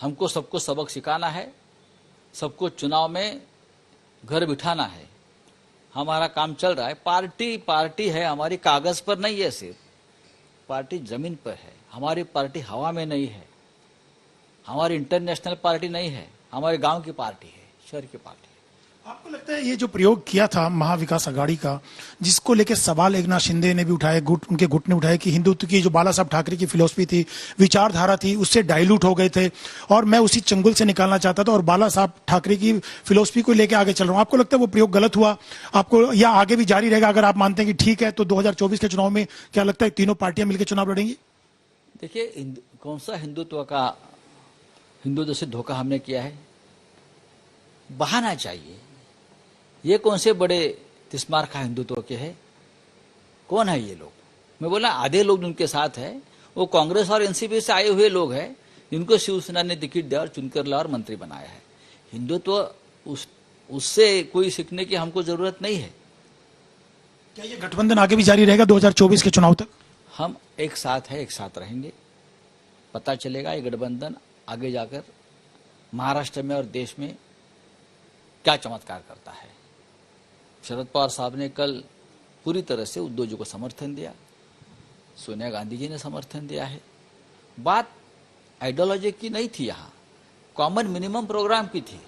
हमको सबको सबक सिखाना है, सबको चुनाव में घर बिठाना है। हमारा काम चल रहा है। पार्टी है, हमारी कागज पर नहीं है, सिर्फ पार्टी जमीन पर है। हमारी पार्टी हवा में नहीं है, हमारी इंटरनेशनल पार्टी नहीं है, हमारे गांव की पार्टी है, शहर की पार्टी है। आपको लगता है ये जो प्रयोग किया था महाविकास आघाड़ी का, जिसको लेके सवाल एकनाथ शिंदे ने भी उठाए, उनके गुट ने उठाए कि हिंदुत्व की जो बाला साहब ठाकरे की फिलॉसफी थी, विचारधारा थी, उससे डाइल्यूट हो गए थे और मैं उसी चंगुल से निकालना चाहता था और बाला साहब ठाकरे की फिलॉसफी को लेकर आगे चल रहा हूं। आपको लगता है वो प्रयोग गलत हुआ आपको, या आगे भी जारी रहेगा? अगर आप मानते हैं कि ठीक है, तो 2024 के चुनाव में क्या लगता है तीनों पार्टियां मिलकर चुनाव लड़ेंगी? देखिए, कौन सा हिंदुत्व से धोखा हमने किया है? बहाना चाहिए। ये कौन से बड़े तिस्मार खा हिंदुत्व के हैं? कौन है ये लोग? मैं बोला आधे लोग उनके साथ है, वो कांग्रेस और एनसीपी से आए हुए लोग हैं, जिनको शिवसेना ने टिकट दिया और चुनकर लाया और मंत्री बनाया है। हिंदुत्व उससे कोई सीखने की हमको जरूरत नहीं है। क्या ये गठबंधन आगे भी जारी रहेगा 2024 के चुनाव तक? हम एक साथ है, एक साथ रहेंगे। पता चलेगा ये गठबंधन आगे जाकर महाराष्ट्र में और देश में क्या चमत्कार करता है। शरद पवार साहब ने कल पूरी तरह से उद्धव जी को समर्थन दिया, सोनिया गांधी जी ने समर्थन दिया है। बात आइडियोलॉजी की नहीं थी, यहाँ कॉमन मिनिमम प्रोग्राम की थी।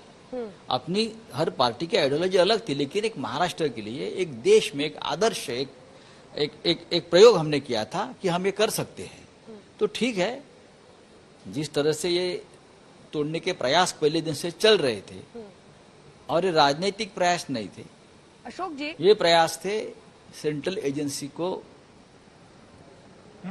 अपनी हर पार्टी की आइडियोलॉजी अलग थी, लेकिन एक महाराष्ट्र के लिए, एक देश में एक आदर्श, एक प्रयोग हमने किया था कि हम ये कर सकते हैं। तो ठीक है, जिस तरह से ये तोड़ने के प्रयास पहले दिन से चल रहे थे और ये राजनीतिक प्रयास नहीं थे, अशोक जी, ये प्रयास थे सेंट्रल एजेंसी को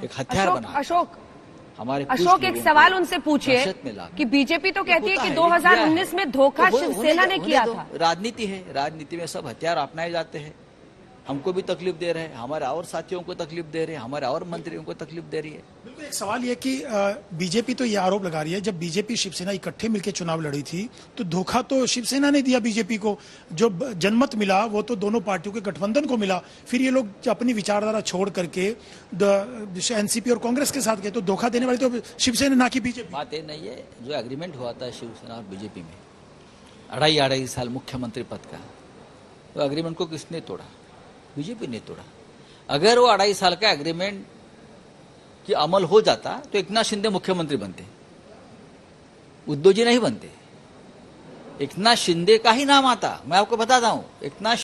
एक हथियार बना। अशोक एक सवाल उनसे पूछिए कि बीजेपी तो कहती है कि 2019 में धोखा शिवसेना ने किया था। राजनीति है, राजनीति में सब हथियार अपनाए जाते हैं। हमको भी तकलीफ दे रहे हैं, हमारे और साथियों को तकलीफ दे रहे हैं, हमारे और मंत्रियों को तकलीफ दे रही है। बिल्कुल, एक सवाल ये कि बीजेपी तो ये आरोप लगा रही है, जब बीजेपी शिवसेना इकट्ठे मिलकर चुनाव लड़ी थी तो धोखा तो शिवसेना ने दिया बीजेपी को। जो जनमत मिला वो तो दोनों पार्टियों के गठबंधन को मिला। फिर ये लोग अपनी विचारधारा छोड़ करके एनसीपी और कांग्रेस के साथ गए, तो धोखा देने वाली तो शिवसेना ना कि बीजेपी। बात ये नहीं है, जो एग्रीमेंट हुआ था शिवसेना और बीजेपी में 2.5 साल मुख्यमंत्री पद का, तो एग्रीमेंट को किसने तोड़ा? बीजेपी ने तोड़ा। अगर वो 2.5 साल का एग्रीमेंट की अमल हो जाता तो एकनाथ शिंदे मुख्यमंत्री बनते, उद्धव जी नहीं बनते। एकनाथ शिंदे का ही नाम आता। मैं आपको बताता हूं, एकनाथ